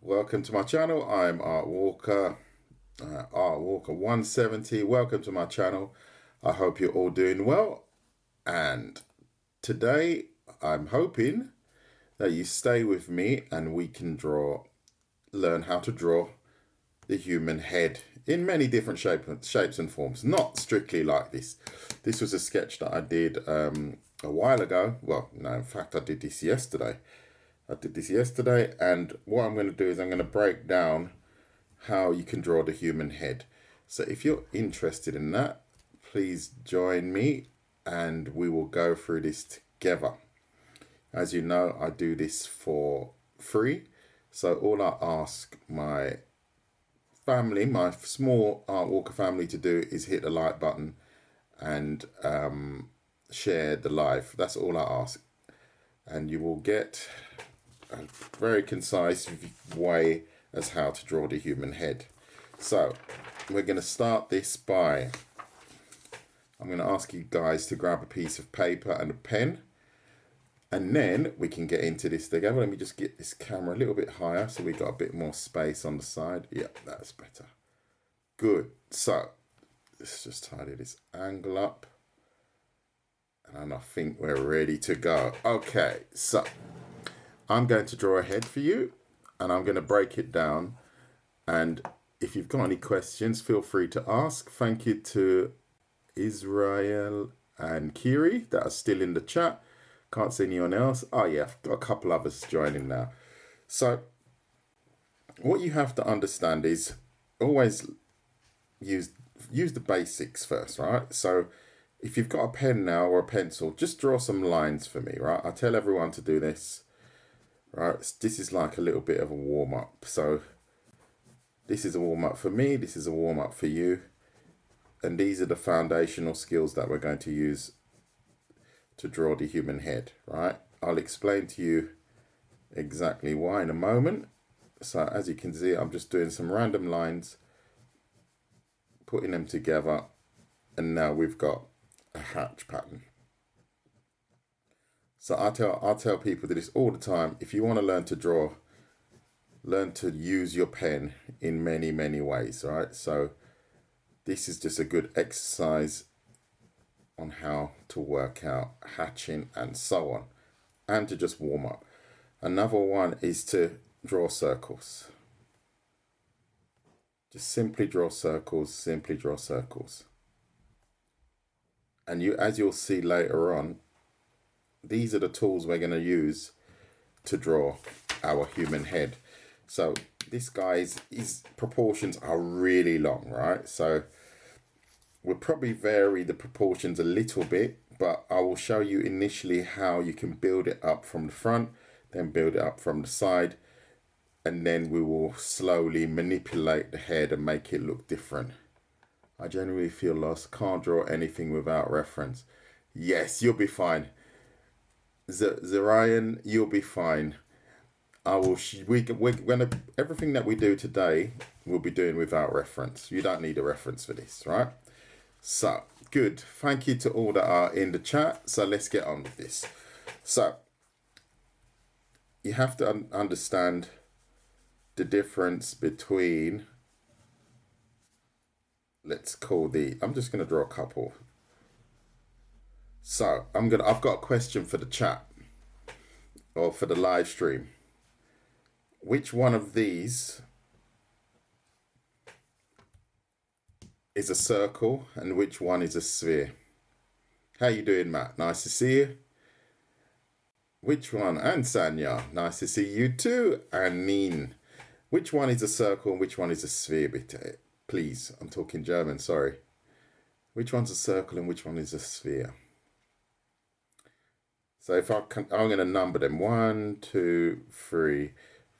Welcome to my channel. I'm Art Walker, Art Walker 170. Welcome to my channel. I hope you're all doing well. And today I'm hoping that you stay with me and we can learn how to draw the human head in many different shapes and forms. Not strictly like this. This was a sketch that I did a while ago. Well, no, in fact, I did this yesterday. And what I'm going to do is I'm going to break down how you can draw the human head. So if you're interested in that, please join me and we will go through this together. As you know, I do this for free. So all I ask my family, my small Art Walker family, to do is hit the like button and share the live. That's all I ask. And you will get a very concise way as how to draw the human head. So we're going to start this by, I'm going to ask you guys to grab a piece of paper and a pen, and then we can get into this together. Let me just get this camera a little bit higher so we got a bit more space on the side. Yeah, that's better. Good. So let's just tidy this angle up, and I think we're ready to go. Okay, so I'm going to draw a head for you and I'm going to break it down. And if you've got any questions, feel free to ask. Thank you to Israel and Kiri that are still in the chat. Can't see anyone else. Oh yeah, I've got a couple others joining now. So what you have to understand is always use the basics first, right? So if you've got a pen now or a pencil, just draw some lines for me, right? I tell everyone to do this. Right, this is like a little bit of a warm-up. So this is a warm-up for me, this is a warm-up for you. And these are the foundational skills that we're going to use to draw the human head, right? I'll explain to you exactly why in a moment. So as you can see, I'm just doing some random lines, putting them together, and now we've got a hatch pattern. So I tell people this all the time. If you want to learn to draw, learn to use your pen in many, many ways, right? So this is just a good exercise on how to work out hatching and so on, and to just warm up. Another one is to draw circles. Just simply draw circles, simply draw circles. And as you'll see later on, these are the tools we're going to use to draw our human head. So this guy's his proportions are really long, right? So we'll probably vary the proportions a little bit, but I will show you initially how you can build it up from the front, then build it up from the side, and then we will slowly manipulate the head and make it look different. I generally feel lost, can't draw anything without reference. Yes, you'll be fine. Zarian, you'll be fine. We're gonna, everything that we do today, we'll be doing without reference. You don't need a reference for this, right? So, good. Thank you to all that are in the chat. So let's get on with this. So, you have to understand the difference between, let's call I'm just gonna draw a couple. So I've got a question for the chat or for the live stream. Which one of these is a circle and which one is a sphere? How you doing, Matt? Nice to see you. Which one? And Sanya, nice to see you too. And Neen, which one is a circle and which one is a sphere? Please, I'm talking German, sorry. Which one's a circle and which one is a sphere? So if I'm going to number them 1, 2, 3,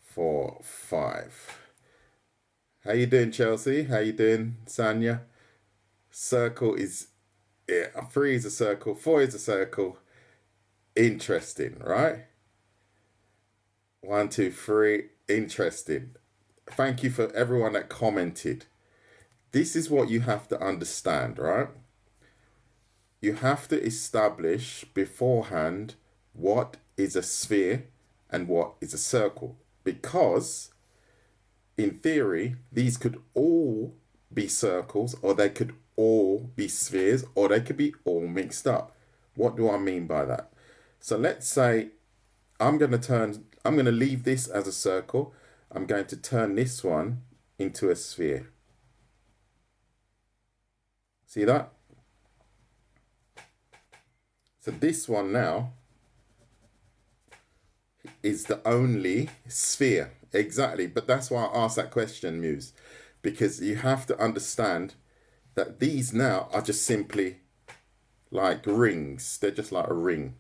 4, 5. How you doing, Chelsea? How you doing, Sanya? Circle is, yeah, 3 is a circle, 4 is a circle. Interesting, right? 1, 2, 3, interesting. Thank you for everyone that commented. This is what you have to understand, right? You have to establish beforehand what is a sphere and what is a circle, because in theory, these could all be circles, or they could all be spheres, or they could be all mixed up. What do I mean by that? So let's say I'm going to leave this as a circle. I'm going to turn this one into a sphere. See that? So this one now is the only sphere. Exactly. But that's why I asked that question, Muse. Because you have to understand that these now are just simply like rings. They're just like a ring.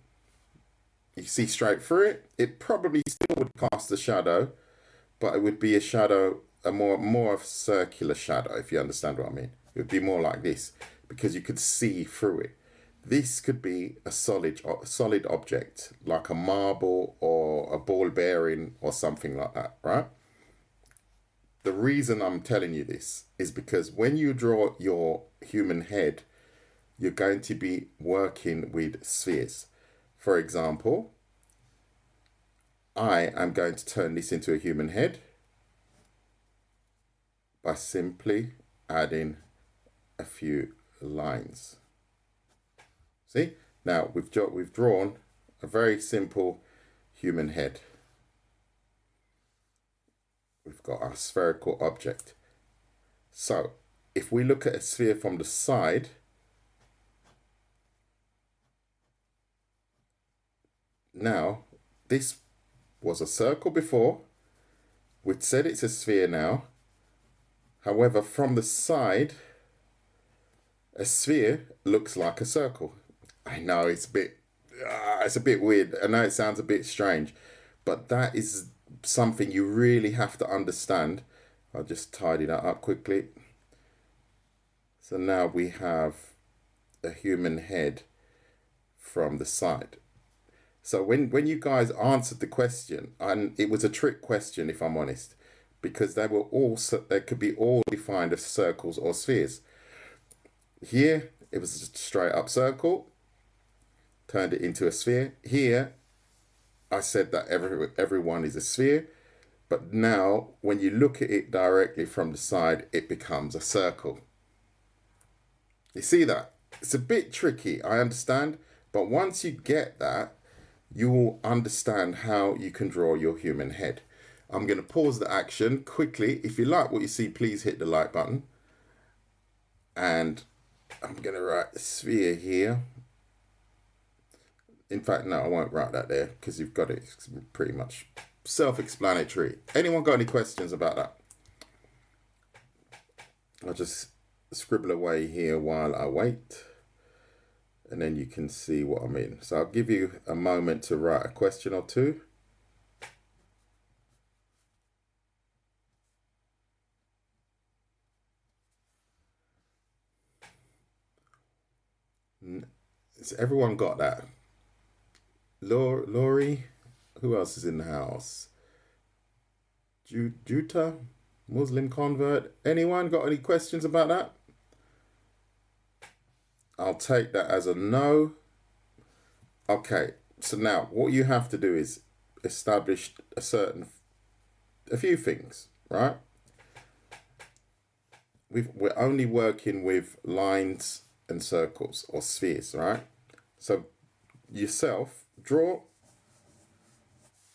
You see straight through it. It probably still would cast a shadow, but it would be a shadow, a more of a circular shadow, if you understand what I mean. It would be more like this, because you could see through it. This could be a solid object, like a marble or a ball bearing or something like that, right? The reason I'm telling you this is because when you draw your human head, you're going to be working with spheres. For example, I am going to turn this into a human head by simply adding a few lines. See? Now we've drawn a very simple human head. We've got our spherical object. So if we look at a sphere from the side, now this was a circle before. We'd said it's a sphere now. However, from the side, a sphere looks like a circle. I know it's a bit weird. I know it sounds a bit strange, but that is something you really have to understand. I'll just tidy that up quickly. So now we have a human head from the side. So when you guys answered the question, and it was a trick question, if I'm honest, because they could be all defined as circles or spheres. Here, it was just a straight up circle, turned it into a sphere. Here, I said that everyone is a sphere, but now when you look at it directly from the side, it becomes a circle. You see that? It's a bit tricky, I understand, but once you get that, you will understand how you can draw your human head. I'm going to pause the action quickly. If you like what you see, please hit the like button. And I'm going to write a sphere here. In fact, no, I won't write that there because you've got it. It's pretty much self-explanatory. Anyone got any questions about that? I'll just scribble away here while I wait. And then you can see what I mean. So I'll give you a moment to write a question or two. Has everyone got that? Laurie? Who else is in the house? Juta? Muslim convert? Anyone got any questions about that? I'll take that as a no. Okay, so now what you have to do is establish a few things, right? We're only working with lines and circles or spheres, right? So yourself, draw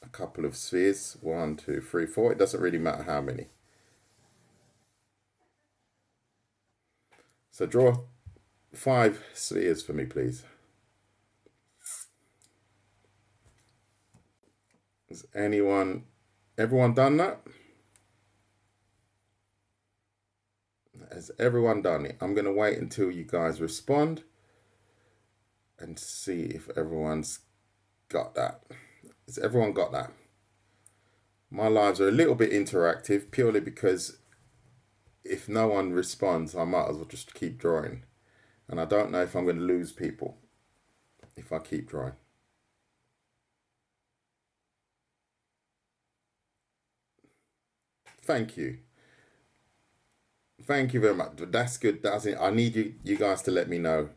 a couple of spheres. 1, 2, 3, 4. It doesn't really matter how many. So draw 5 spheres for me, please. Has everyone done that? Has everyone done it? I'm going to wait until you guys respond and see if everyone's got that. Has everyone got that? My lives are a little bit interactive purely because if no one responds, I might as well just keep drawing. And I don't know if I'm going to lose people if I keep drawing. Thank you. Thank you very much. That's good. That's it. I need you guys to let me know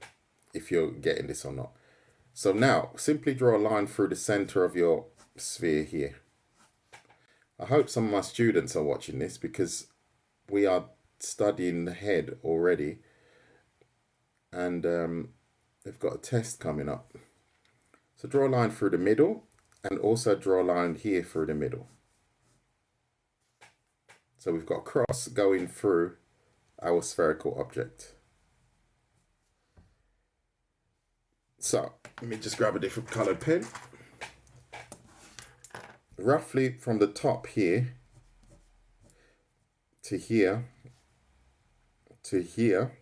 if you're getting this or not. So now, simply draw a line through the center of your sphere here. I hope some of my students are watching this, because we are studying the head already, and they've got a test coming up. So draw a line through the middle, and also draw a line here through the middle. So we've got a cross going through our spherical object. So let me just grab a different colored pen. Roughly from the top here to here to here,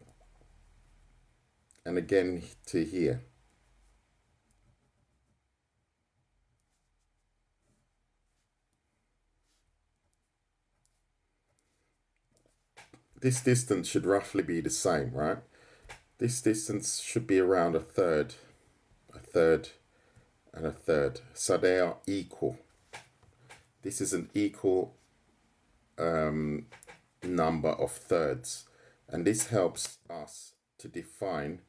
and again to here. This distance should roughly be the same, right? This distance should be around a third, and a third. So they are equal. This is an equal number of thirds. And this helps us to define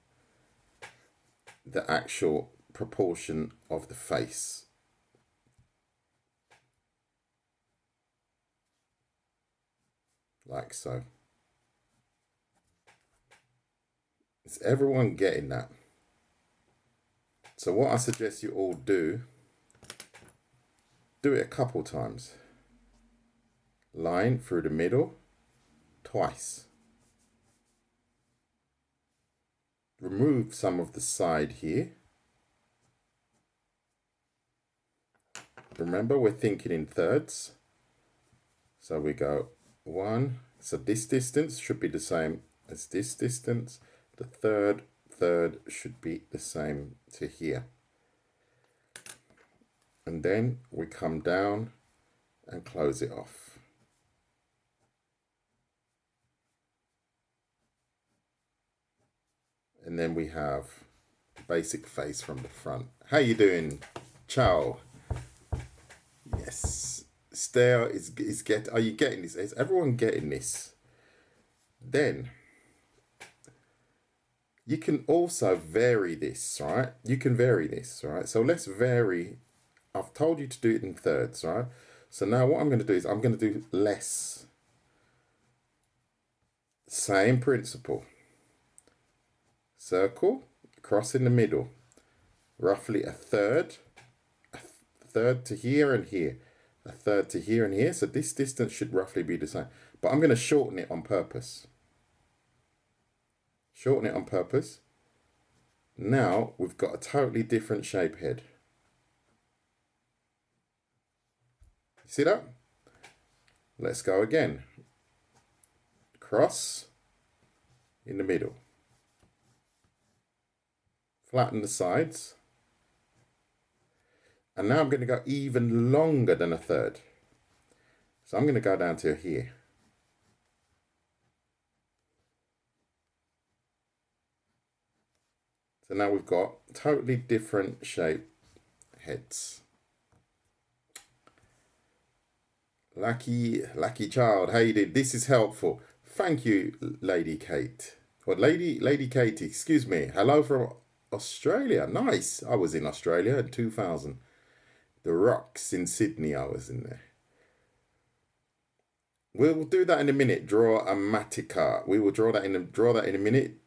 the actual proportion of the face. Like so. Is everyone getting that? So what I suggest you all do it a couple times. Line through the middle twice. Remove some of the side here. Remember, we're thinking in thirds. So we go 1. So this distance should be the same as this distance. The third should be the same to here. And then we come down and close it off. And then we have basic face from the front. How you doing? Ciao. Yes. Stare are you getting this? Is everyone getting this? Then you can also vary this, right? You can vary this, right? So let's vary. I've told you to do it in thirds, right? So now what I'm going to do is I'm going to do less. Same principle. Circle, cross in the middle. Roughly a third to here and here. A third to here and here. So this distance should roughly be the same. But I'm going to shorten it on purpose. Shorten it on purpose. Now we've got a totally different shape head. See that? Let's go again. Cross in the middle. Flatten the sides. And now I'm going to go even longer than a third. So I'm going to go down to here. So now we've got totally different shape heads. Lucky child, how you did? This is helpful. Thank you, Lady Kate. Or Lady Katie, excuse me. Hello from Australia. Nice. I was in Australia in 2000. The Rocks in Sydney, I was in there. We'll do that in a minute. Draw a matica. We will draw that in a minute.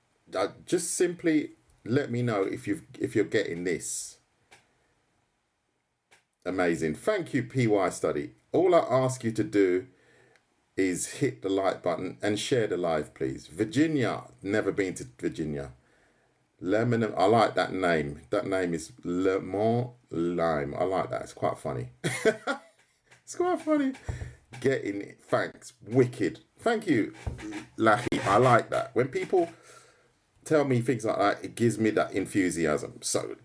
Just simply let me know if you're getting this. Amazing. Thank you, PY Study. All I ask you to do is hit the like button and share the live, please. Virginia, never been to Virginia. Lemon, I like that name. That name is Le Mont Lime. I like that. It's quite funny. It's quite funny. Getting it. Thanks. Wicked. Thank you, Lachi. I like that. When people tell me things like that, it gives me that enthusiasm. So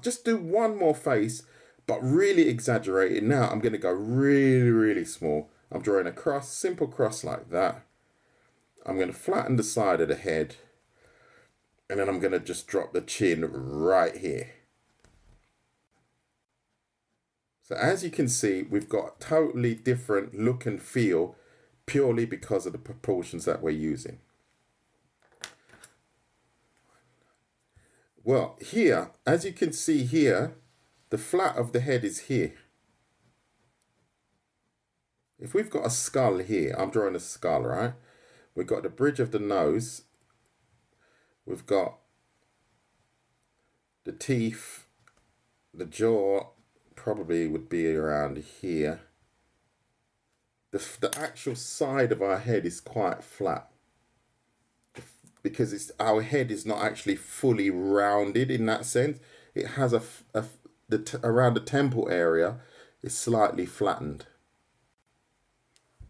just do one more face, but really exaggerate it. Now I'm going to go really, really small. I'm drawing a cross, simple cross like that. I'm going to flatten the side of the head. And then I'm going to just drop the chin right here. So as you can see, we've got totally different look and feel purely because of the proportions that we're using. Well, here, as you can see here, the flat of the head is here. if we've got a skull here, I'm drawing a skull, right? We've got the bridge of the nose. We've got the teeth, the jaw probably would be around here. The actual side of our head is quite flat because our head is not actually fully rounded in that sense. It has around the temple area is slightly flattened.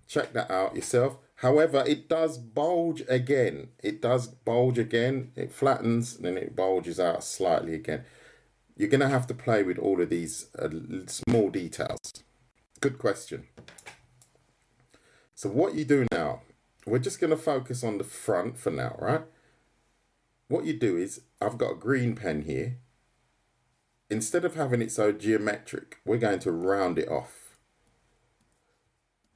Check that out yourself. However, it does bulge again. It flattens and then it bulges out slightly again. You're going to have to play with all of these small details. Good question. So what you do now, we're just going to focus on the front for now, right? What you do is, I've got a green pen here. Instead of having it so geometric, we're going to round it off.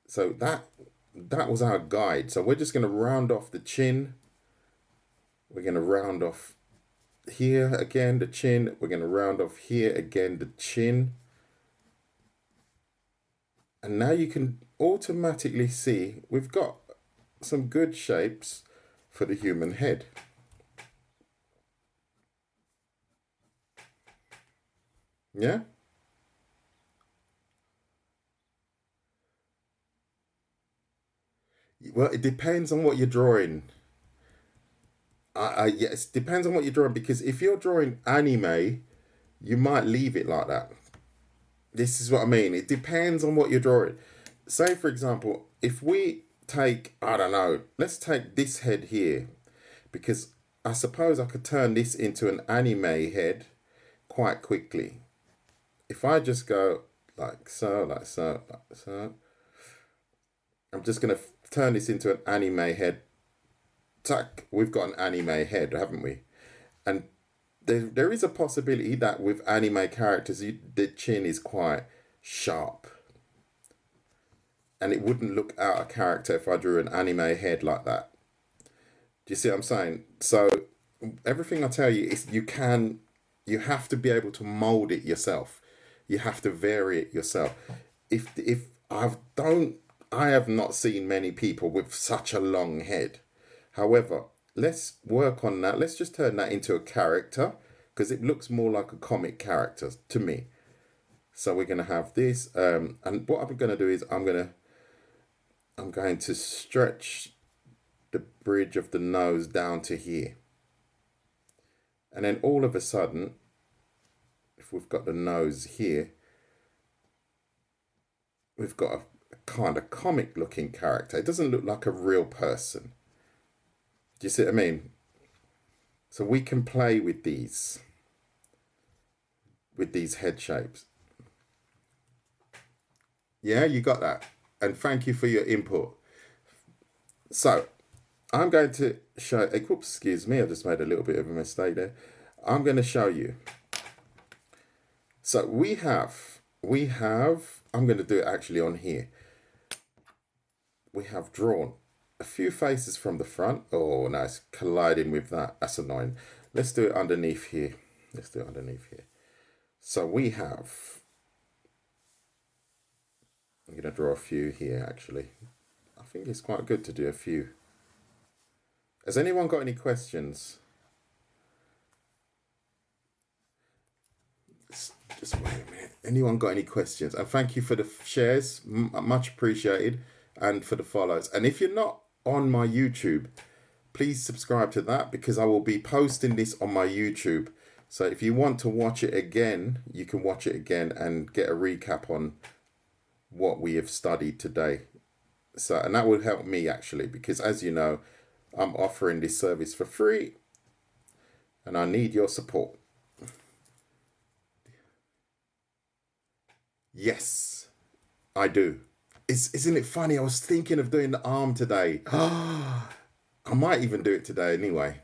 So that was our guide. So we're just going to round off the chin. We're going to round off here again, the chin. We're going to round off here again, the chin. And now you can automatically see we've got some good shapes for the human head. Yeah? Well, it depends on what you're drawing. Yes, depends on what you're drawing, because if you're drawing anime, you might leave it like that. This is what I mean. It depends on what you're drawing. Say, for example, if we take, I don't know, let's take this head here, because I suppose I could turn this into an anime head quite quickly. If I just go like so, like so, like so, I'm just going to turn this into an anime head. Tack, we've got an anime head, haven't we? And there is a possibility that with anime characters, the chin is quite sharp. And it wouldn't look out of character if I drew an anime head like that. Do you see what I'm saying? So everything I tell you is you have to be able to mold it yourself. You have to vary it yourself. I have not seen many people with such a long head. However, let's work on that. Let's just turn that into a character, because it looks more like a comic character to me. So we're going to have this. And what I'm going to do is I'm going to stretch the bridge of the nose down to here. And then all of a sudden, if we've got the nose here, we've got a kind of comic looking character. It doesn't look like a real person. Do you see what I mean? So we can play with these head shapes. Yeah, you got that. And thank you for your input. So I'm going to show, whoops, excuse me, I just made a little bit of a mistake there. I'm going to show you. So we have, I'm going to do it actually on here. We have drawn a few faces from the front. Oh, no, it's colliding with that. That's annoying. Let's do it underneath here. So we have, I'm going to draw a few here, actually. I think it's quite good to do a few. Has anyone got any questions? Just wait a minute. Anyone got any questions? And thank you for the shares. Much appreciated. And for the follows. And if you're not on my YouTube, please subscribe to that, because I will be posting this on my YouTube. So if you want to watch it again, you can watch it again and get a recap on what we have studied today. So, and that will help me actually, because as you know, I'm offering this service for free and I need your support. Yes, I do. Isn't it funny? I was thinking of doing the arm today. I might even do it today anyway.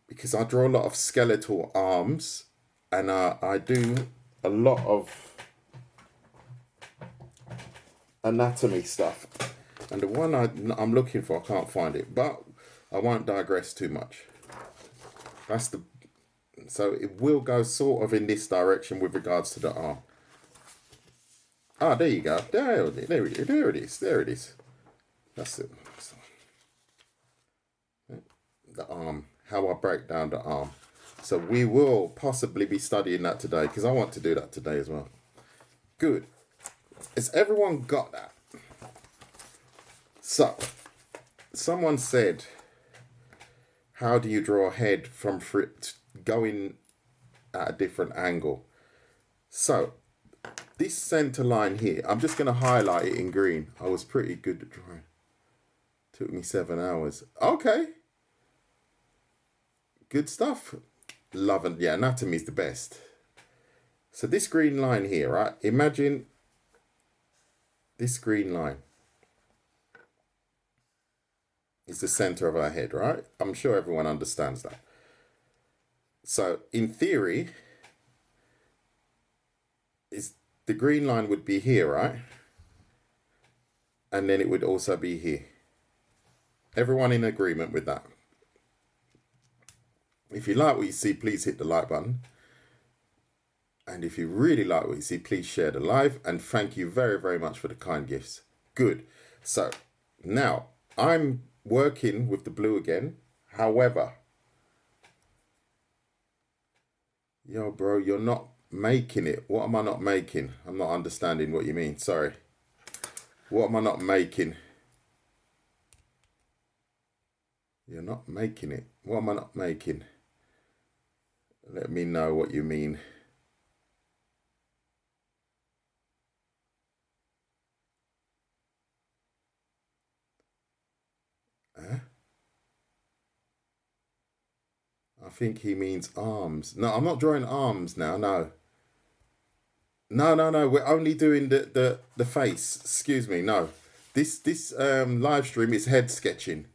Because I draw a lot of skeletal arms, and I do a lot of anatomy stuff. And the one I'm looking for, I can't find it, but I won't digress too much. So it will go sort of in this direction with regards to the arm. Ah, there you go. There it is. There it is. That's it. The arm. How I break down the arm. So we will possibly be studying that today because I want to do that today as well. Good. Has everyone got that? So, someone said, how do you draw a head from going at a different angle? So, this center line here, I'm just going to highlight it in green. I was pretty good at drawing. Took me 7 hours. Okay. Good stuff. Love and yeah, anatomy is the best. So this green line here, right? Imagine this green line is the center of our head, right? I'm sure everyone understands that. So in theory, the green line would be here, right? And then it would also be here. Everyone in agreement with that? If you like what you see, please hit the like button. And if you really like what you see, please share the live. And thank you very, very much for the kind gifts. Good. So now I'm working with the blue again. However, yo, bro, you're not making it. What am I not making? I'm not understanding what you mean. Sorry. What am I not making? You're not making it. What am I not making? Let me know what you mean. I think he means arms. No, I'm not drawing arms now. No. No. We're only doing the face. Excuse me. No. This live stream is head sketching.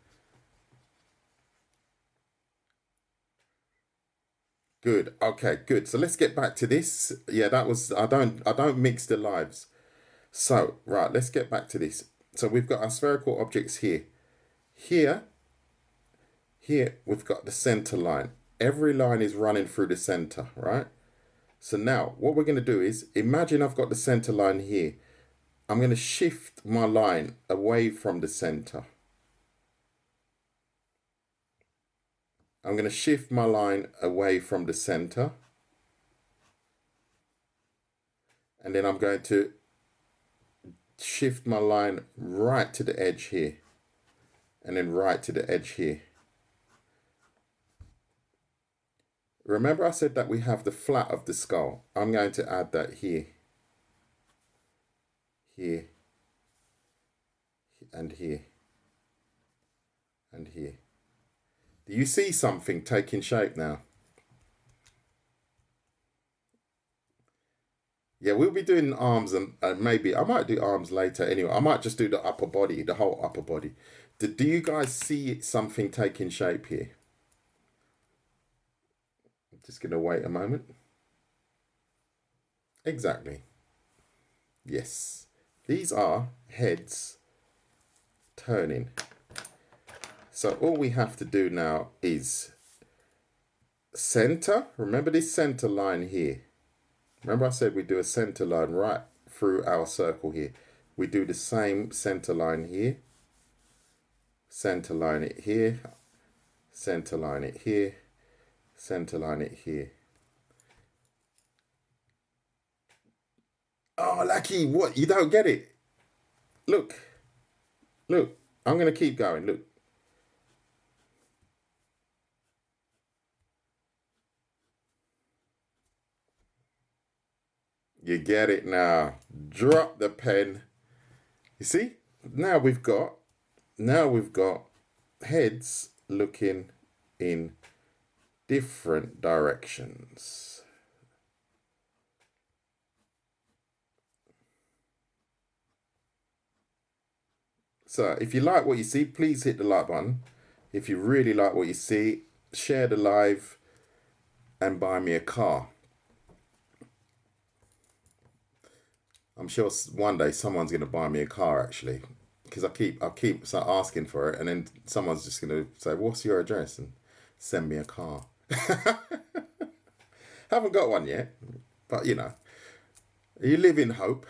Good. Okay, good. So let's get back to this. Yeah, that was I don't mix the lives. So, right, let's get back to this. So we've got our spherical objects here. Here we've got the center line. Every line is running through the center, right? So now what we're going to do is imagine I've got the center line here. I'm going to shift my line away from the center. I'm going to shift my line away from the center. And then I'm going to shift my line right to the edge here. And then right to the edge here. Remember I said that we have the flat of the skull. I'm going to add that here. Here. And here. And here. Do you see something taking shape now? Yeah, we'll be doing arms and maybe I might do arms later anyway. I might just do the upper body, the whole upper body. Do you guys see something taking shape here? I'm just going to wait a moment. Exactly. Yes. These are heads turning. So all we have to do now is center. Remember this center line here. Remember I said we do a center line right through our circle here. We do the same center line here. Center line it here. Center line it here. Center line it here. Oh, Lucky, what? You don't get it? Look. Look. I'm going to keep going. Look. You get it now. Drop the pen. You see? Now we've got heads looking in different directions. So if you like what you see, please hit the like button. If you really like what you see, share the live and buy me a car. I'm sure one day someone's going to buy me a car actually, because I keep asking for it, and then someone's just going to say, "What's your address?" and send me a car. Haven't got one yet, but you know, you live in hope.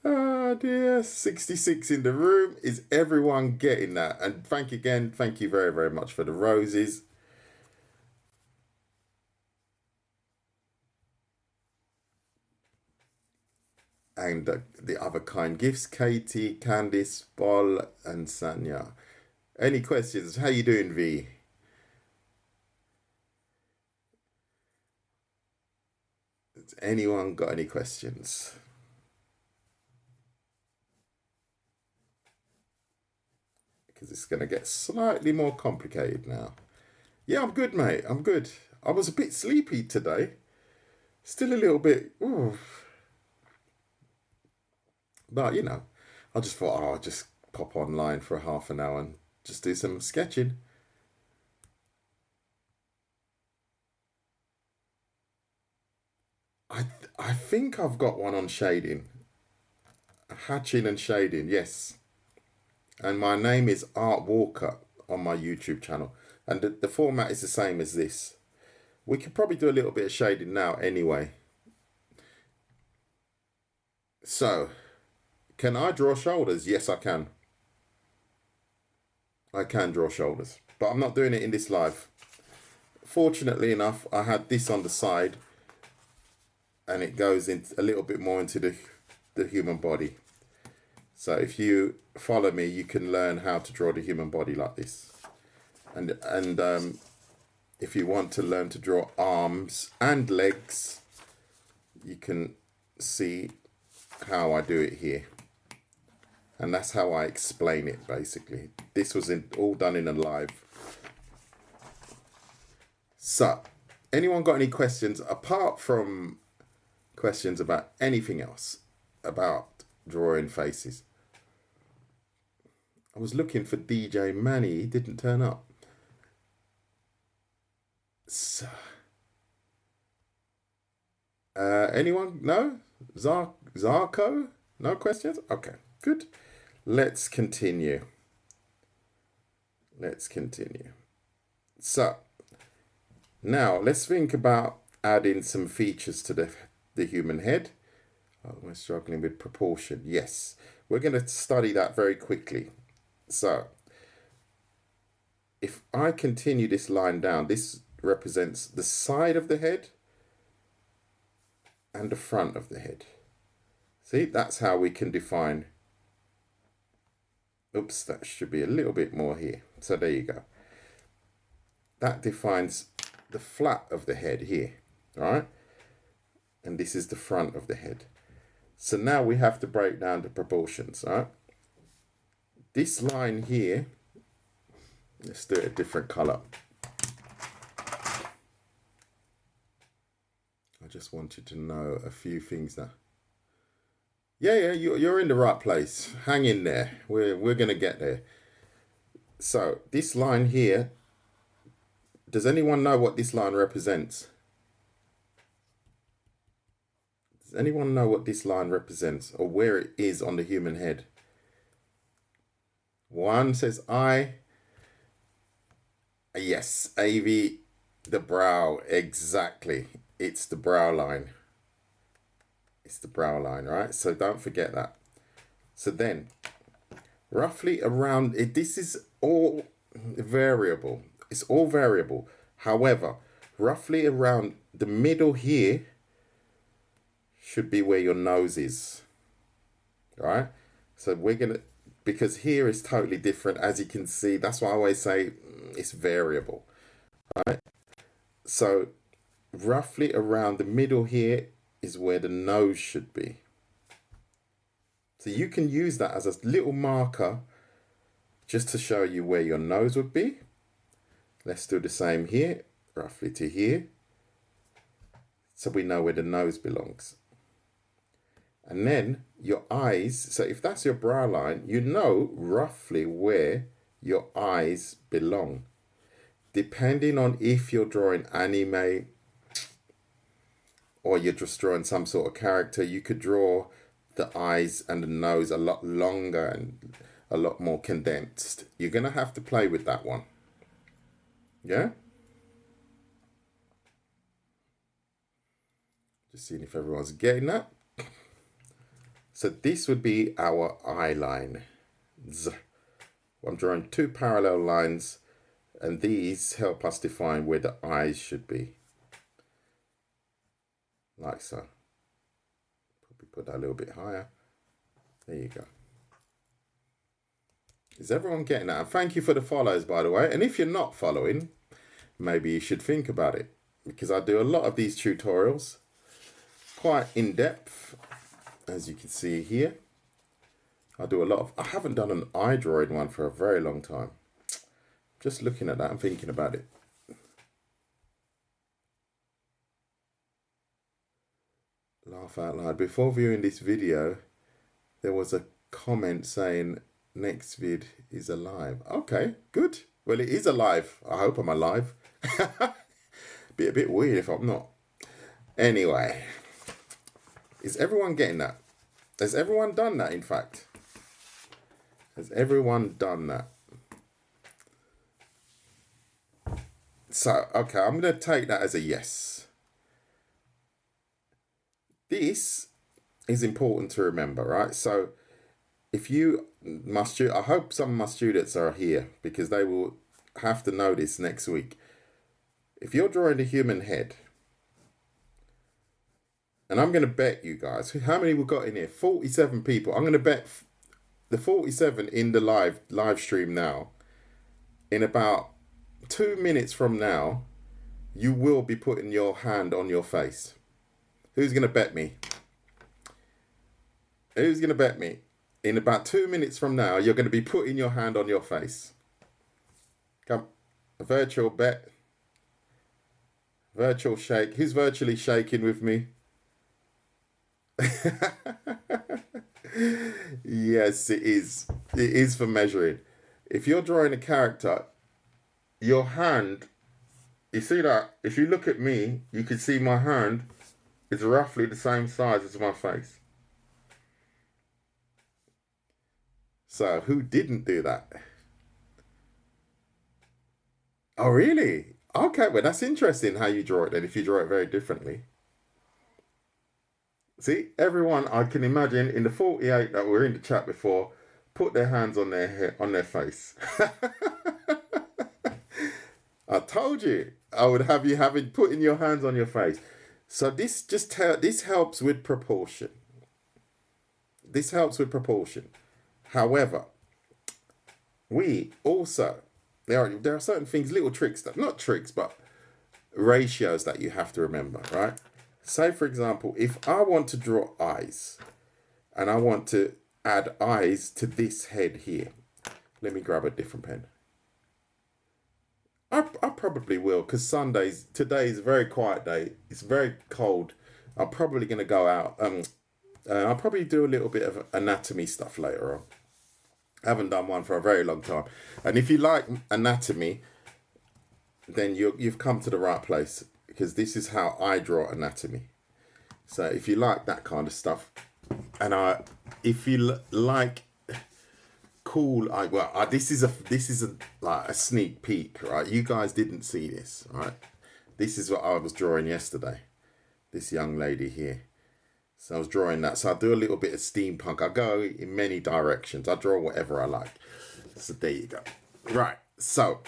Oh dear, 66 in the room. Is everyone getting that? And thank you very, very much for the roses. And the other kind gifts, Katie, Candice, Bol, and Sanya. Any questions? How you doing, V? Has anyone got any questions? Because it's going to get slightly more complicated now. Yeah, I'm good, mate. I'm good. I was a bit sleepy today. Still a little bit. Ooh. But, you know, I just thought, I'll just pop online for half an hour and just do some sketching. I think I've got one on shading. Hatching and shading, yes. And my name is Art Walker on my YouTube channel. And the format is the same as this. We could probably do a little bit of shading now anyway. So, can I draw shoulders? Yes, I can. I can draw shoulders. But I'm not doing it in this live. Fortunately enough, I had this on the side. And it goes in a little bit more into the human body. So if you follow me, you can learn how to draw the human body like this. And if you want to learn to draw arms and legs, you can see how I do it here. And that's how I explain it, basically. This was all done in a live. So, anyone got any questions apart from questions about anything else about drawing faces? I was looking for DJ Manny. He didn't turn up. So, anyone? No? Zarko? No questions? Okay, good. Let's continue. So, now let's think about adding some features to the human head. Oh, we're struggling with proportion. Yes, we're going to study that very quickly. So, if I continue this line down, this represents the side of the head and the front of the head. See, that's how we can define. Oops, that should be a little bit more here. So there you go. That defines the flat of the head here, all right? And this is the front of the head. So now we have to break down the proportions, all right? This line here, let's do it a different color. I just wanted to know a few things now. Yeah, you're in the right place. Hang in there. We're gonna get there. So this line here, does anyone know what this line represents? Does anyone know what this line represents or where it is on the human head? One says I. Yes, AV, the brow, exactly. It's the brow line. It's the brow line, right? So don't forget that. So then, roughly around it, this is all variable. It's all variable. However, roughly around the middle here should be where your nose is. All right? So we're going to, because here is totally different, as you can see. That's why I always say it's variable. Right? So roughly around the middle here is where the nose should be. So you can use that as a little marker just to show you where your nose would be. Let's do the same here, roughly to here. So we know where the nose belongs. And then your eyes, so if that's your brow line, you know roughly where your eyes belong. Depending on if you're drawing anime or you're just drawing some sort of character, you could draw the eyes and the nose a lot longer and a lot more condensed. You're going to have to play with that one. Yeah? Just seeing if everyone's getting that. So this would be our eye line. I'm drawing two parallel lines, and these help us define where the eyes should be. Like so. Probably put that a little bit higher. There you go. Is everyone getting that? And thank you for the follows, by the way. And if you're not following, maybe you should think about it, because I do a lot of these tutorials, quite in depth, as you can see here. I do a lot of, I haven't done an eye drawing one for a very long time. Just looking at that and thinking about it. Laugh out loud. Before viewing this video, there was a comment saying next vid is alive. Okay, good. Well, it is alive. I hope I'm alive. Be a bit weird if I'm not. Anyway, is everyone getting that? Has everyone done that, in fact? Has everyone done that? So, okay, I'm going to take that as a yes. This is important to remember, right? So, if you must, I hope some of my students are here, because they will have to know this next week. If you're drawing the human head, and I'm going to bet you guys, how many we got in here? 47 people. I'm going to bet the 47 in the live stream now, in about 2 minutes from now, you will be putting your hand on your face. Who's going to bet me? Who's going to bet me? In about 2 minutes from now, you're going to be putting your hand on your face. Come, a virtual bet. Virtual shake. Who's virtually shaking with me? Yes, it is. It is for measuring. If you're drawing a character, your hand, you see that? If you look at me, you can see my hand is roughly the same size as my face. So, who didn't do that? Oh, really? Okay, well, that's interesting how you draw it then, if you draw it very differently. See, everyone, I can imagine, in the 48 that were in the chat before, put their hands on their head, on their face. I told you I would have you putting your hands on your face. So this this helps with proportion. This helps with proportion. However, we also, there are certain things, little tricks, that not tricks, but ratios that you have to remember, right? Say, for example, if I want to draw eyes, and I want to add eyes to this head here. Let me grab a different pen. I probably will, because today is a very quiet day. It's very cold. I'm probably going to go out. I'll probably do a little bit of anatomy stuff later on. I haven't done one for a very long time. And if you like anatomy, then you've come to the right place, because this is how I draw anatomy. So if you like that kind of stuff, and if you like cool, this is like a sneak peek, right? You guys didn't see this, right? This is what I was drawing yesterday. This young lady here. So I was drawing that. So I do a little bit of steampunk. I go in many directions. I draw whatever I like. So there you go. Right. So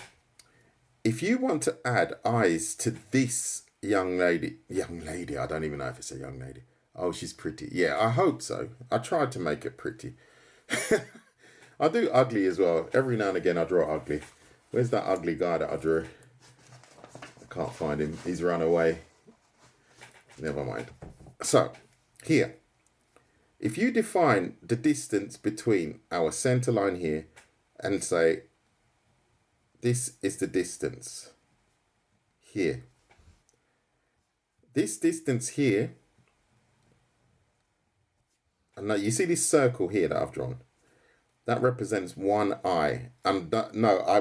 if you want to add eyes to this young lady, I don't even know if it's a young lady. Oh, she's pretty. Yeah, I hope so. I tried to make it pretty. I do ugly as well. Every now and again I draw ugly. Where's that ugly guy that I drew? I can't find him. He's run away. Never mind. So, here. If you define the distance between our center line here and say, this is the distance here. This distance here, and now you see this circle here that I've drawn. That represents one eye. And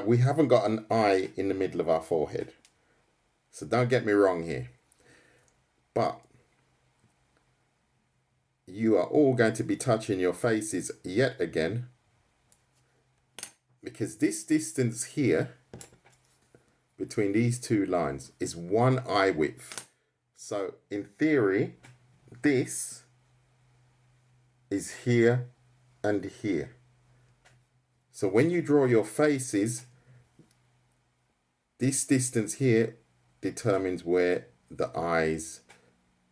we haven't got an eye in the middle of our forehead. So don't get me wrong here. But you are all going to be touching your faces yet again, because this distance here between these two lines is one eye width. So in theory, this is here and here. So when you draw your faces, this distance here determines where the eyes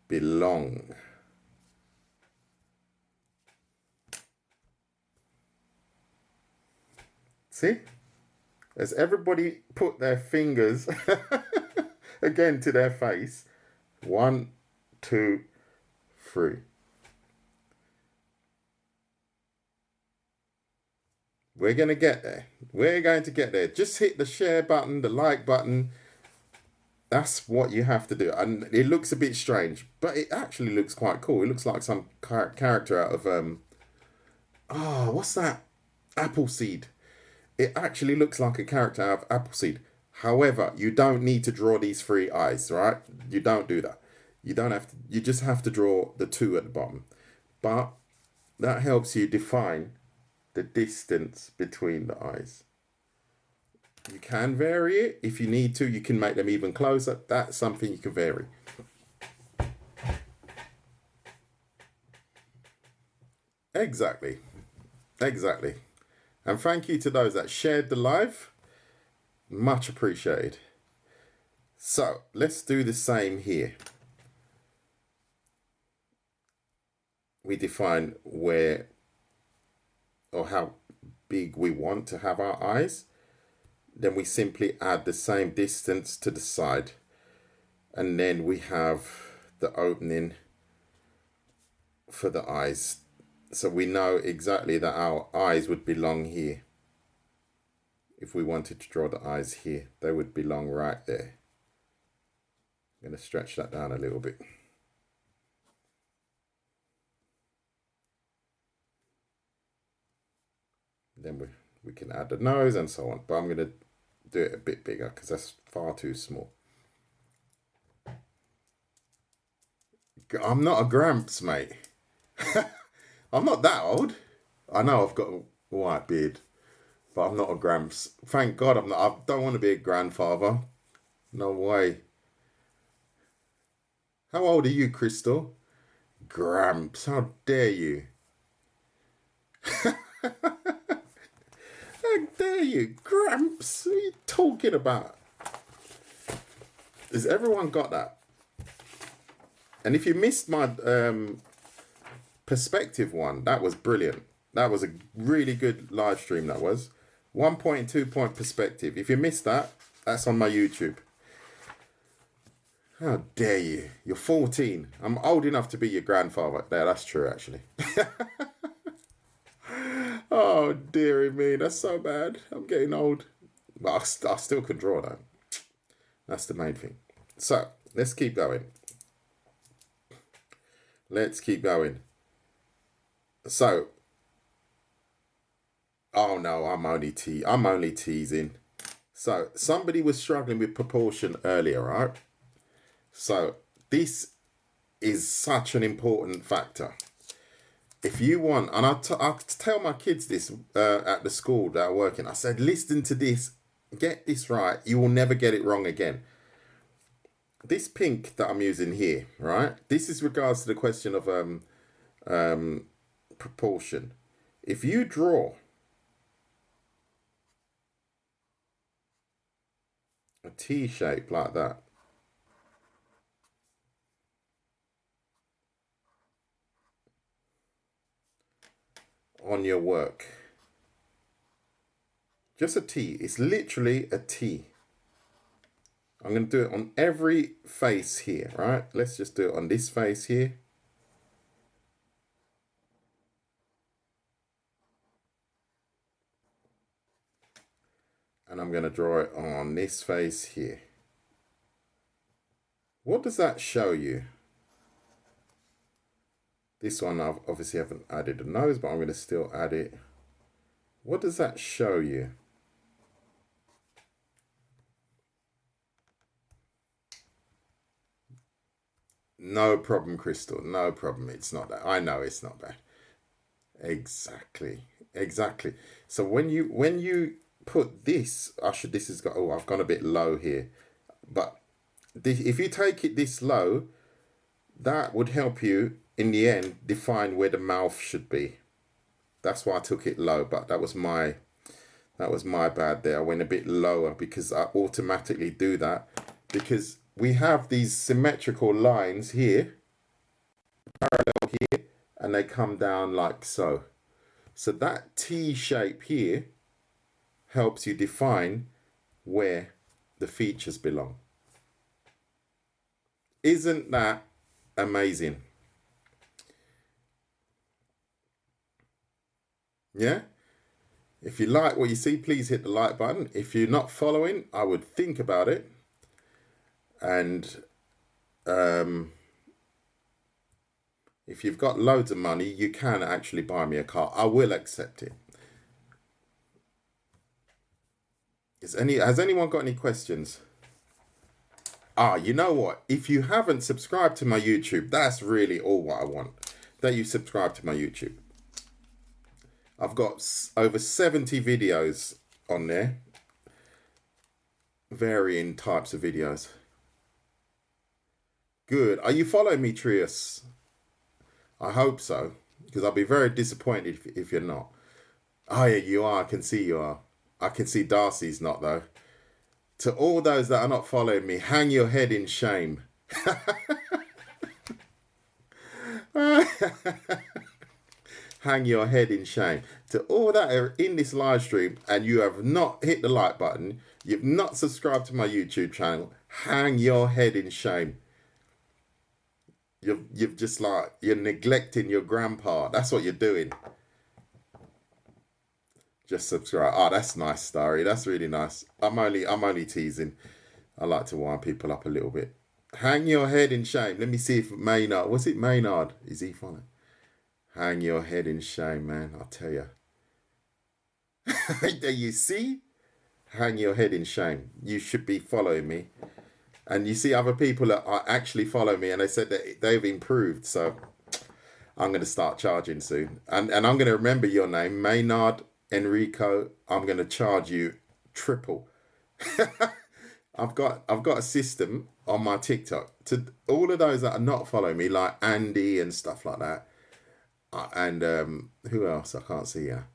belong. See? As everybody put their fingers again to their face. 1, 2, 3. We're going to get there. We're going to get there. Just hit the share button, the like button. That's what you have to do. And it looks a bit strange, but it actually looks quite cool. It looks like some character out of, what's that? Appleseed. It actually looks like a character out of Appleseed. However, you don't need to draw these 3 eyes, right? You don't do that. You don't have to. You just have to draw the 2 at the bottom. But that helps you define the distance between the eyes. You can vary it if you need to. You can make them even closer. That's something you can vary. Exactly. Exactly. And thank you to those that shared the live. Much appreciated. So let's do the same here. We define where or how big we want to have our eyes. Then we simply add the same distance to the side. And then we have the opening for the eyes. So we know exactly that our eyes would belong here. If we wanted to draw the eyes here, they would belong right there. I'm going to stretch that down a little bit. Then we can add the nose and so on. But I'm going to do it a bit bigger because that's far too small. I'm not a gramps, mate. I'm not that old. I know I've got a white beard, but I'm not a gramps. Thank God I'm not. I don't want to be a grandfather. No way. How old are you, Crystal? Gramps, how dare you? How dare you? Gramps, what are you talking about? Has everyone got that? And if you missed my perspective one, that was brilliant. That was a really good live stream, that was. 1 point, 2 point perspective. If you missed that, that's on my YouTube. How dare you? You're 14. I'm old enough to be your grandfather. Yeah, that's true, actually. Oh, dearie me. That's so bad. I'm getting old. But I still can draw, though. That's the main thing. So, let's keep going. Let's keep going. So, oh no, I'm only teasing. So, somebody was struggling with proportion earlier, right? So, this is such an important factor. If you want, and I tell my kids this at the school that I work in, I said, listen to this, get this right, you will never get it wrong again. This pink that I'm using here, right? This is regards to the question of proportion. If you draw a T shape like that, on your work, just a T, it's literally a T. I'm going to do it on every face here, right? Let's just do it on this face here. And I'm going to draw it on this face here. What does that show you? This one I obviously haven't added a nose, but I'm going to still add it. What does that show you? No problem, Crystal. No problem. It's not that. I know it's not bad. Exactly. Exactly. So when you put this, this has got, I've gone a bit low here. But if you take it this low, that would help you in the end define where the mouth should be. That's why I took it low, but that was my bad there. I went a bit lower because I automatically do that because we have these symmetrical lines here, parallel here, and they come down like so. So that T shape here helps you define where the features belong. Isn't that amazing? Yeah? If you like what you see, please hit the like button. If you're not following, I would think about it. And if you've got loads of money, you can actually buy me a car. I will accept it. Has anyone got any questions? You know what? If you haven't subscribed to my YouTube, that's really all what I want. That you subscribe to my YouTube. I've got over 70 videos on there. Varying types of videos. Good. Are you following me, Trius? I hope so. Because I'll be very disappointed if you're not. Oh yeah, you are. I can see you are. I can see Darcy's not though. To all those that are not following me, hang your head in shame. Hang your head in shame. To all that are in this live stream and you have not hit the like button, you've not subscribed to my YouTube channel, hang your head in shame. You've just like, you're neglecting your grandpa. That's what you're doing. Just subscribe. Oh, that's nice, Starry. That's really nice. I'm only teasing. I like to wind people up a little bit. Hang your head in shame. Let me see if Maynard. Was it Maynard? Is he following? Hang your head in shame, man. I'll tell you. There you see? Hang your head in shame. You should be following me. And you see other people that are actually follow me and they said that they've improved. So I'm going to start charging soon. And I'm going to remember your name, Maynard Enrico. I'm going to charge you triple. I've got a system on my TikTok to all of those that are not following me, like Andy and stuff like that. And who else? I can't see here.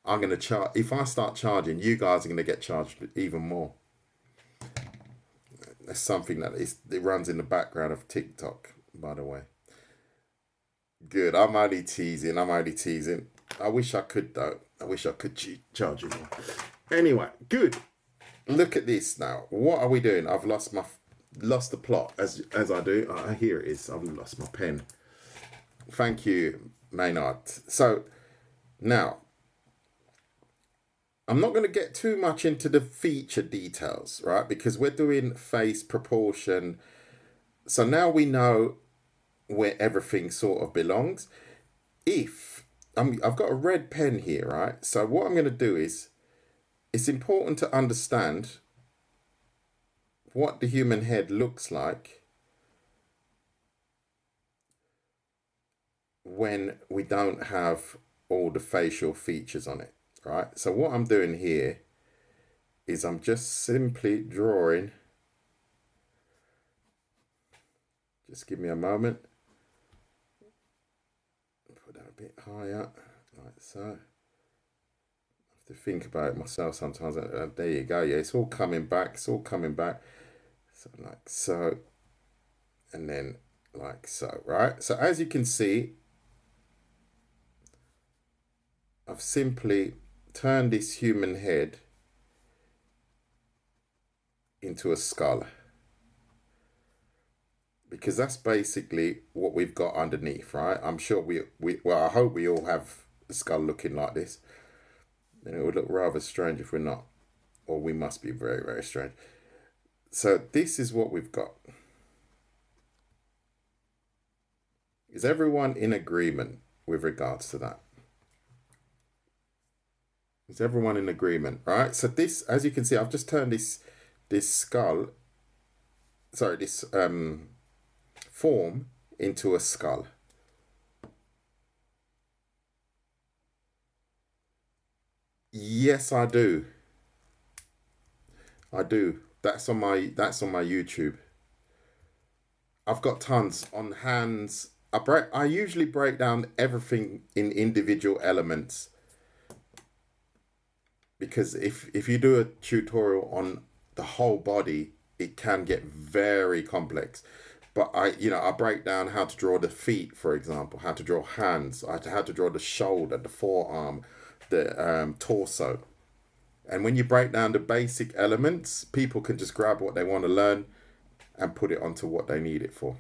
I'm going to charge. If I start charging, you guys are going to get charged even more. That's something that it runs in the background of TikTok, by the way. Good. I'm only teasing. I wish I could, though. I wish I could charge you more. Anyway, good. Look at this now. What are we doing? I've lost the plot as I do. Here it is. I've lost my pen. Thank you, Maynard. So now I'm not going to get too much into the feature details, right? Because we're doing face proportion. So now we know where everything sort of belongs. I've got a red pen here, right? So what I'm going to do is, it's important to understand what the human head looks like when we don't have all the facial features on it, right? So what I'm doing here is I'm just simply drawing. Just give me a moment. Put that a bit higher, like so. To think about it myself sometimes. There you go. Yeah, it's all coming back. So like so, and then like so, right? So as you can see, I've simply turned this human head into a skull, because that's basically what we've got underneath, right? I'm sure well, I hope we all have a skull looking like this. And it would look rather strange if we're not. Or we must be very, very strange. So this is what we've got. Is everyone in agreement with regards to that? Is everyone in agreement? Right? So this, as you can see, I've just turned this skull, sorry, this form into a skull. Yes, I do. I do. That's on my YouTube. I've got tons on hands. I usually break down everything in individual elements, because if you do a tutorial on the whole body, it can get very complex. But I break down how to draw the feet, for example, how to draw hands, how to draw the shoulder, the forearm, the torso. And when you break down the basic elements, people can just grab what they want to learn and put it onto what they need it for.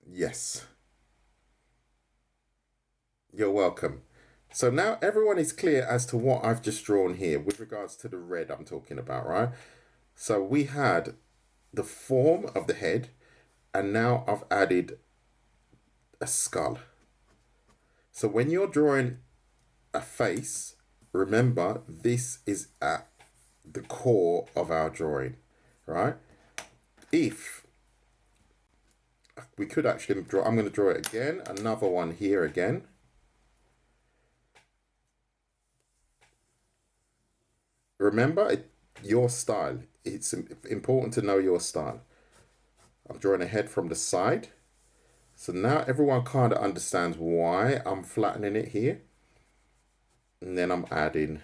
Yes, you're welcome. So now everyone is clear as to what I've just drawn here with regards to the red I'm talking about, right? So we had the form of the head, and now I've added a skull. So when you're drawing a face, remember this is at the core of our drawing, right? If we could actually draw, I'm going to draw it again, another one here again. Remember your style. It's important to know your style. I'm drawing a head from the side. So now everyone kind of understands why I'm flattening it here. And then I'm adding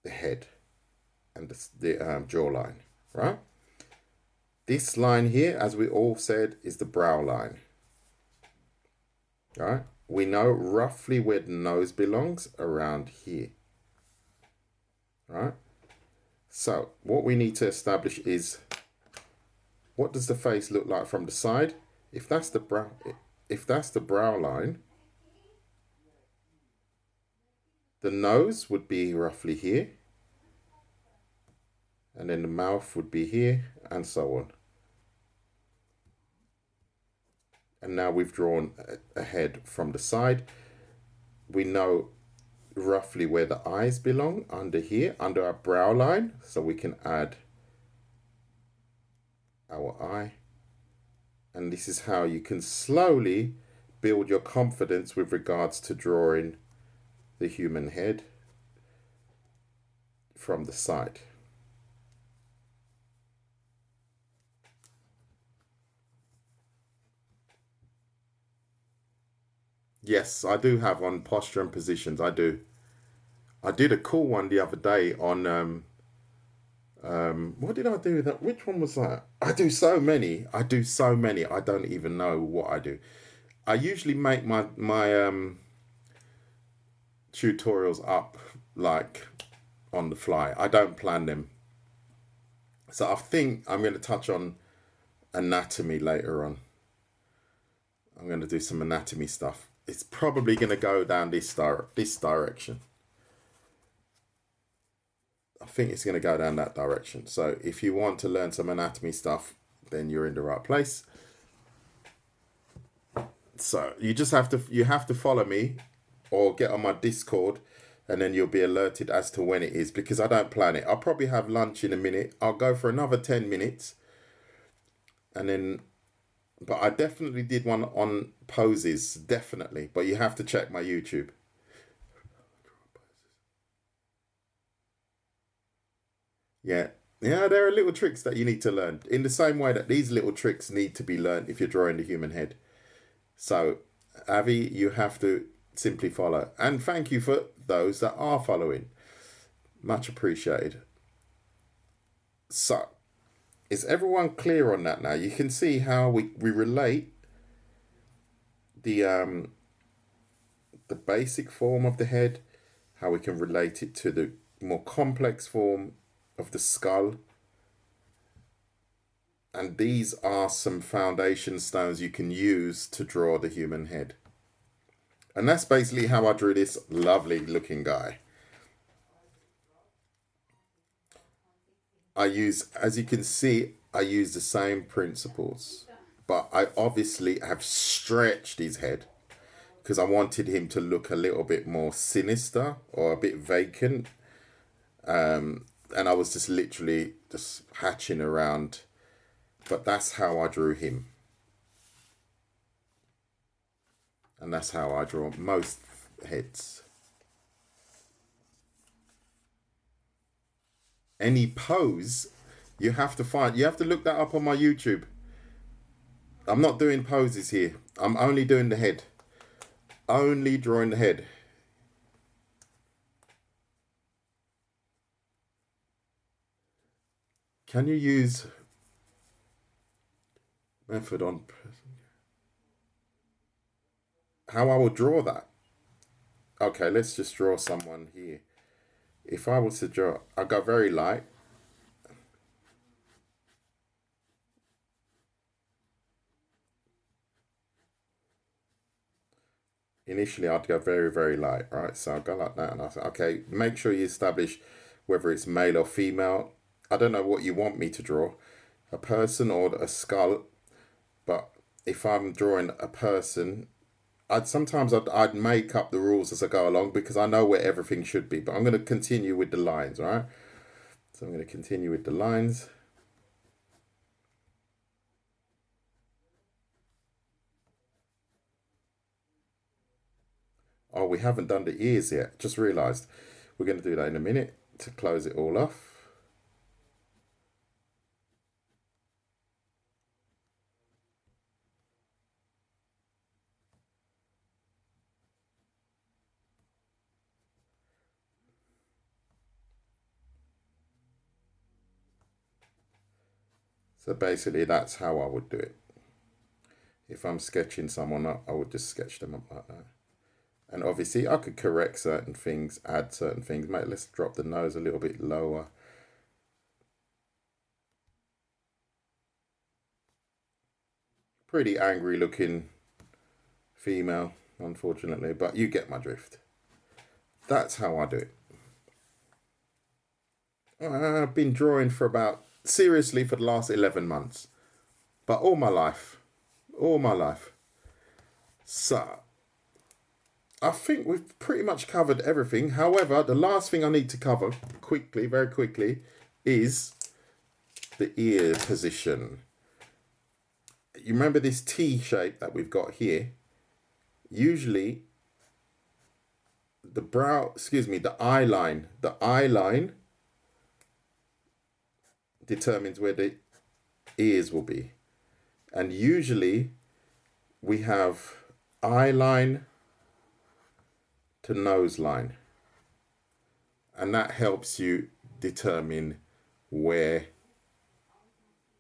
the head and the jawline, right? This line here, as we all said, is the brow line, right? We know roughly where the nose belongs, around here, right? So what we need to establish is, what does the face look like from the side? If that's the brow line, the nose would be roughly here, and then the mouth would be here, and so on. And now we've drawn a head from the side. We know roughly where the eyes belong, under here, under our brow line. So we can add our eye. And this is how you can slowly build your confidence with regards to drawing the human head from the side. Yes, I do have on posture and positions. I do. I did a cool one the other day on what did I do that? Which one was that? I do so many. I don't even know what I do. I usually make my tutorials up like on the fly. I don't plan them. So I think I'm going to touch on anatomy later on. I'm going to do some anatomy stuff. It's probably going to go down this direction. I think it's going to go down that direction. So if you want to learn some anatomy stuff, then you're in the right place. So you have to follow me or get on my Discord, and then you'll be alerted as to when it is, because I don't plan it. I'll probably have lunch in a minute. I'll go for another 10 minutes. And then, but I definitely did one on poses, definitely. But you have to check my YouTube. Yeah. Yeah, there are little tricks that you need to learn. In the same way that these little tricks need to be learned if you're drawing the human head. So, Avi, you have to simply follow. And thank you for those that are following. Much appreciated. So, is everyone clear on that now? You can see how we relate the basic form of the head, how we can relate it to the more complex form of the skull. And these are some foundation stones you can use to draw the human head. And that's basically how I drew this lovely looking guy. As you can see, I use the same principles. But I obviously have stretched his head because I wanted him to look a little bit more sinister or a bit vacant. And I was just literally just hatching around. But that's how I drew him. And that's how I draw most heads. any pose, you have to look that up on my YouTube. I'm not doing poses here. I'm only doing the head. Only drawing the head. Can you use method on how I will draw that? Okay, let's just draw someone here. If I was to draw, I go very light. Initially, I'd go very, very light, right? So I'll go like that, and I'll say, okay, make sure you establish whether it's male or female. I don't know what you want me to draw, a person or a skull, but if I'm drawing a person, I'd make up the rules as I go along because I know where everything should be, but I'm going to continue with the lines, right? So I'm going to continue with the lines. Oh, we haven't done the ears yet. Just realised. We're going to do that in a minute to close it all off. So basically that's how I would do it. If I'm sketching someone up, I would just sketch them up like that. And obviously I could correct certain things, add certain things. Mate, let's drop the nose a little bit lower. Pretty angry looking female, unfortunately, but you get my drift. That's how I do it. I've been drawing seriously for the last 11 months, but all my life. So I think we've pretty much covered everything. However, the last thing I need to cover quickly, very quickly, is the ear position. You remember this T shape that we've got here? Usually the eye line determines where the ears will be. And usually we have eye line to nose line. And that helps you determine where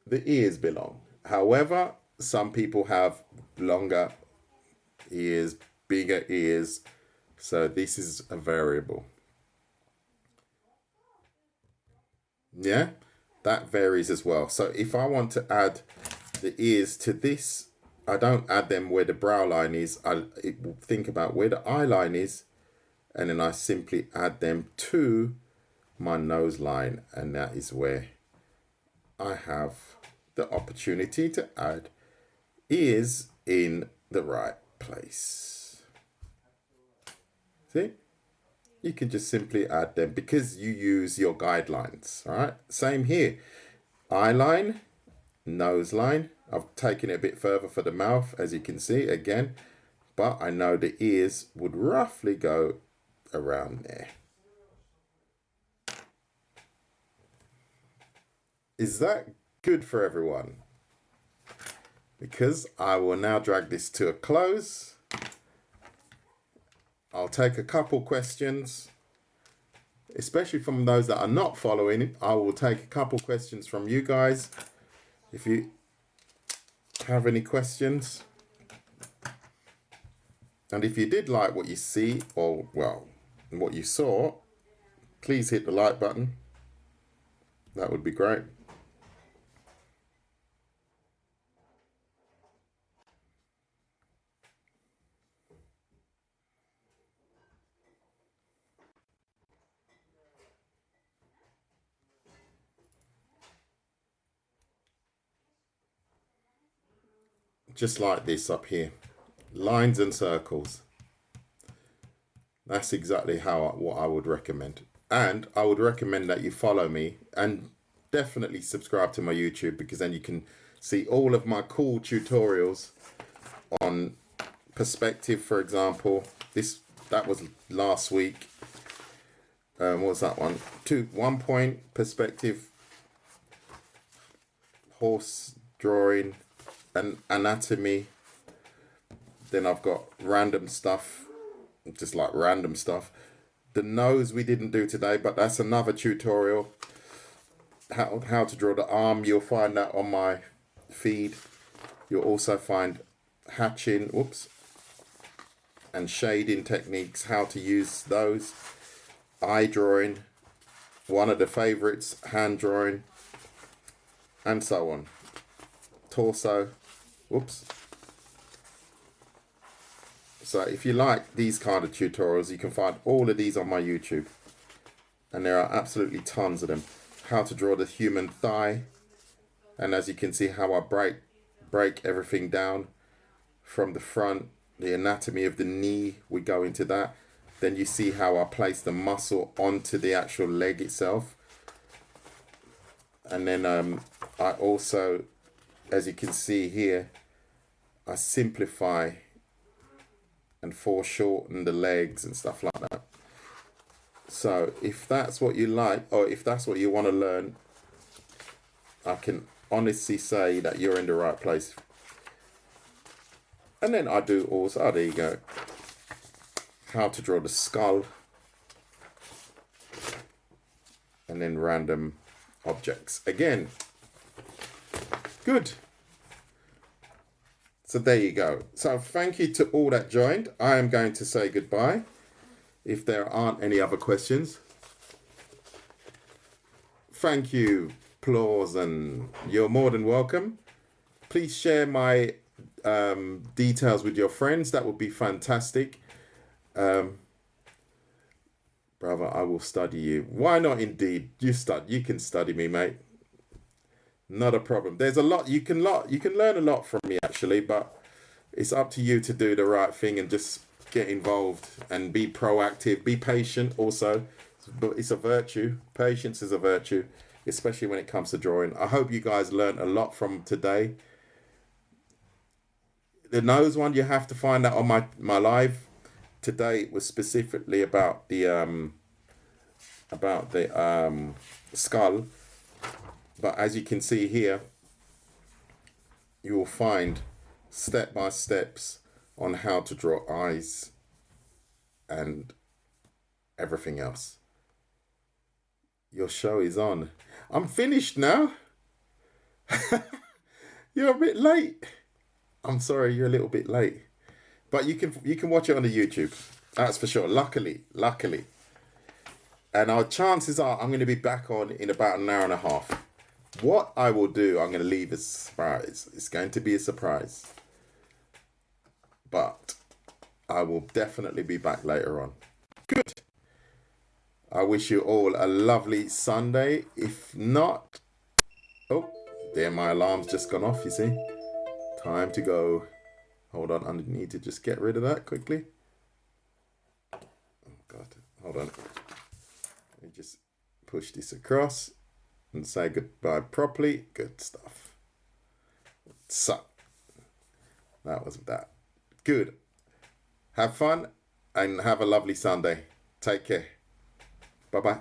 the ears belong. However, some people have longer ears, bigger ears, so this is a variable. Yeah, that varies as well. So if I want to add the ears to this, I don't add them where the brow line is. I think about where the eye line is, and then I simply add them to my nose line, and that is where I have the opportunity to add ears in the right place. See? You can just simply add them because you use your guidelines, right? Same here. Eye line, nose line. I've taken it a bit further for the mouth, as you can see, again. But I know the ears would roughly go around there. Is that good for everyone? Because I will now drag this to a close. I'll take a couple questions, especially from those that are not following. I will take a couple questions from you guys. If you have any questions. And if you did like what you see, or well, what you saw, please hit the like button. That would be great. Just like this up here, lines and circles. That's exactly what I would recommend. And I would recommend that you follow me and definitely subscribe to my YouTube, because then you can see all of my cool tutorials on perspective, for example. That was last week. what's that one? 1 point perspective, horse drawing, and anatomy. Then I've got random stuff, just like random stuff. The nose we didn't do today, but that's another tutorial. How to draw the arm, you'll find that on my feed. You'll also find hatching, and shading techniques, how to use those. Eye drawing, one of the favorites, hand drawing, and so on. Torso, So if you like these kind of tutorials, you can find all of these on my YouTube. And there are absolutely tons of them. How to draw the human thigh. And as you can see how I break everything down from the front. The anatomy of the knee, we go into that. Then you see how I place the muscle onto the actual leg itself. And then I also, as you can see here, I simplify and foreshorten the legs and stuff like that. So if that's what you like, or if that's what you want to learn, I can honestly say that you're in the right place. And then I do also, there you go, how to draw the skull, and then random objects. Again, good. So there you go. So thank you to all that joined. I am going to say goodbye. If there aren't any other questions. Thank you, applause, and you're more than welcome. Please share my details with your friends. That would be fantastic. Brother, I will study you. Why not indeed? You can study me, mate. Not a problem. There's a lot you can learn a lot from me actually, but it's up to you to do the right thing and just get involved and be proactive, be patient also. But it's a virtue. Patience is a virtue, especially when it comes to drawing. I hope you guys learned a lot from today. The nose one, you have to find that on my live. Today was specifically about the skull. But as you can see here, you will find step-by-steps on how to draw eyes and everything else. Your show is on. I'm finished now. You're a bit late. I'm sorry, you're a little bit late. But you can watch it on the YouTube. That's for sure. Luckily. And our chances are I'm going to be back on in about an hour and a half. What I will do, I'm going to leave as a surprise. It's going to be a surprise. But I will definitely be back later on. Good. I wish you all a lovely Sunday. If not... Oh, there my alarm's just gone off, you see. Time to go. Hold on, I need to just get rid of that quickly. Oh, God. Hold on. Let me just push this across and say goodbye properly. Good stuff. So, that was that. Good. Have fun and have a lovely Sunday. Take care. Bye-bye.